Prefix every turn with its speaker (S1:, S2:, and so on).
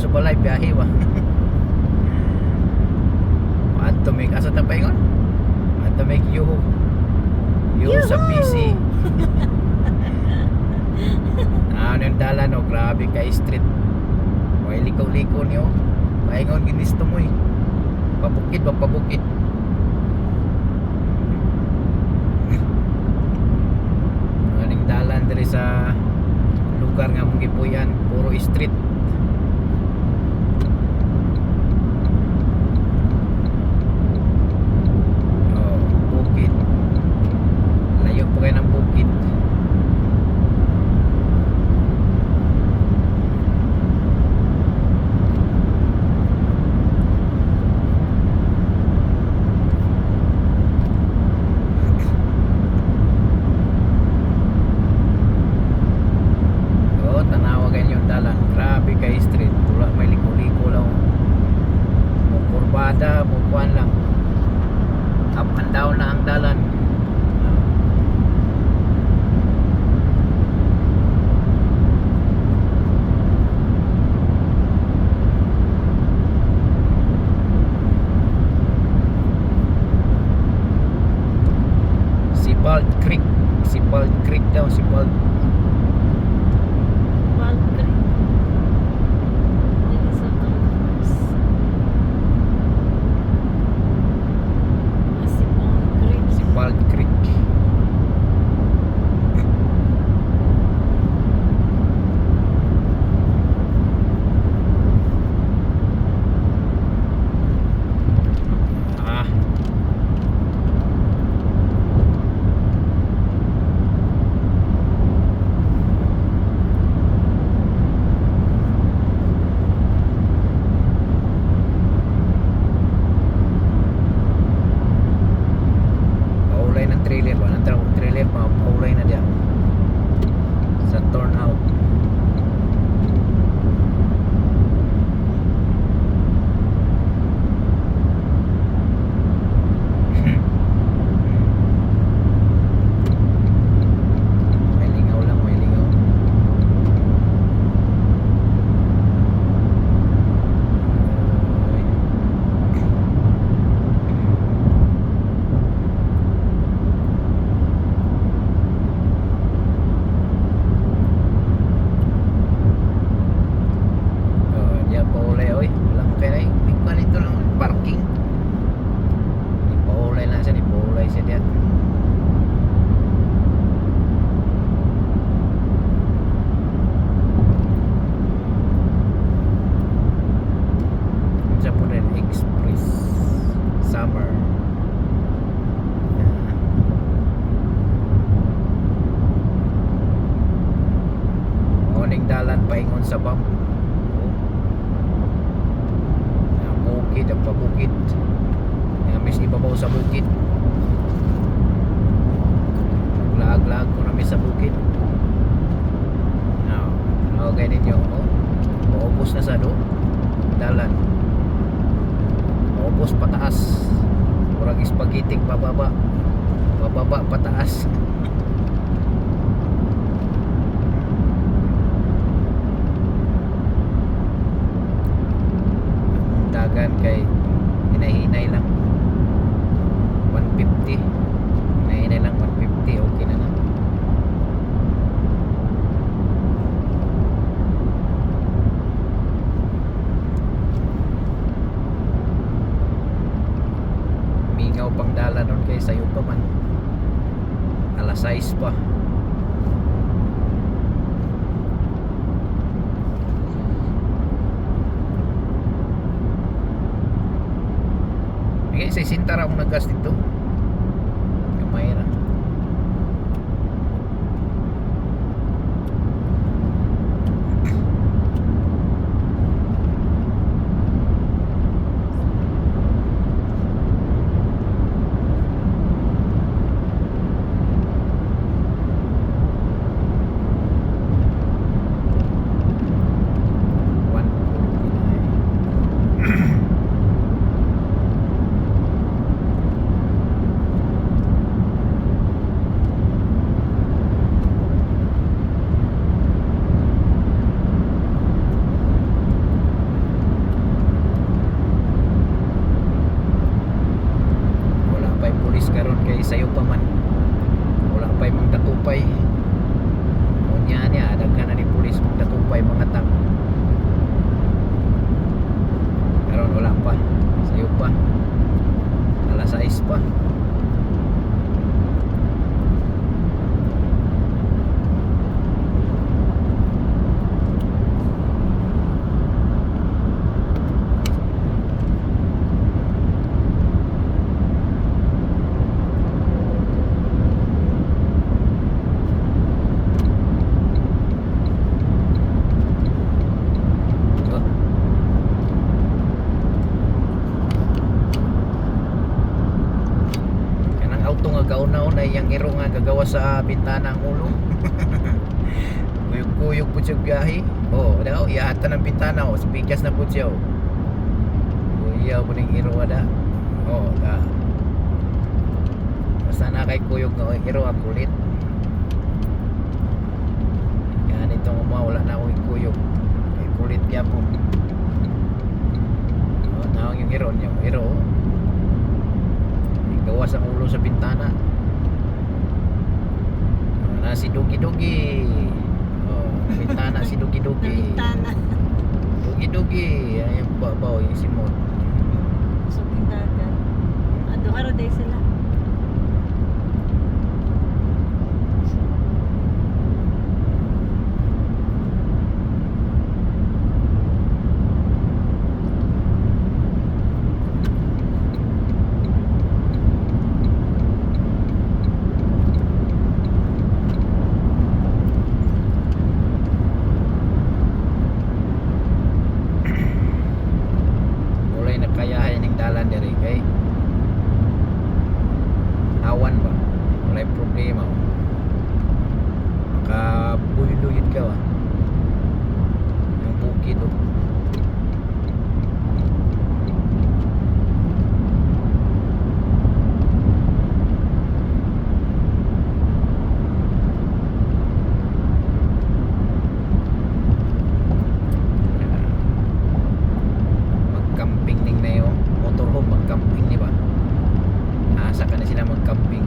S1: sa balay biyahe wa. Ato make asa ta paingon? Ato make you sa PC. Ano yung dala no, grabe ka street. Way likaw-likaw niyo. Paingon ginisto mo eh. Pabukid ba pabukid. Aning dalan diri sa lugar nga mong gipuyan, puro street. Oh, bukid. Layo po kayo ng bukid. Grabe kay street, wala may liko-liko lang. Kurbada, bukuan lang. Up and down na ang dalan. Sipald Creek, Sipald Creek daw, Sipald. Sipald Creek. Trailer ba? Nang trailer pa, paulay na diyan sa turnout. May lingaw lang, may lingaw. Parking ipaulay na siya, ipaulay siya diyan. Japan Express Summer. Morning dalan paingon sa bam. Bukid ang pabukid. Mis ibabaw sa bukid. Lag-lag ko na sa bukid. Now, okay ninyo. Oh, maubos na sa do. Dalan. Maubos pataas. Murag spaghetti pababa. Pababa pataas. Dagan kay hinay-hinay lang 150, hinay-hinay lang 150, okay na na. Mingaw pang dala nun kay sayo pa man, alas 6 pa. Sa sinta ra akong naggas dito. Kamay ra. sayo pa man wala pa yung mga datupay unya niya daghan na ni pulis mga datupay mga tang karon wala pa sayo pa alas 6 pa. Kauna-una yung iro nga gagawa sa bintana ang ulo. Kuyog-kuyog po siya biyahe. Oh, daw iahatan ng bintana oh, spikas na po siya. Kuya po ning iro ada. Oh, da. Basta na kay kuyog nga iro ang kulit. Yan itong wala na ako kuyog. Kay kulit kaya po. Oh, na yung iro. Gawas ang ulo sa bintana. Na si Dugi-Dugi. Oh, bintana si Dugi-Dugi.
S2: Bintana.
S1: Dugi-Dugi, ay yung babaw yung simot.
S2: So dagat. Ado haro day sila.
S1: Kayahin ng dalan diri kay awan ba walay problema makabuyod ka ba yung bukid oh. Camping ning na yung motorhome mag-camping di ba? Asa ka na sila mag-camping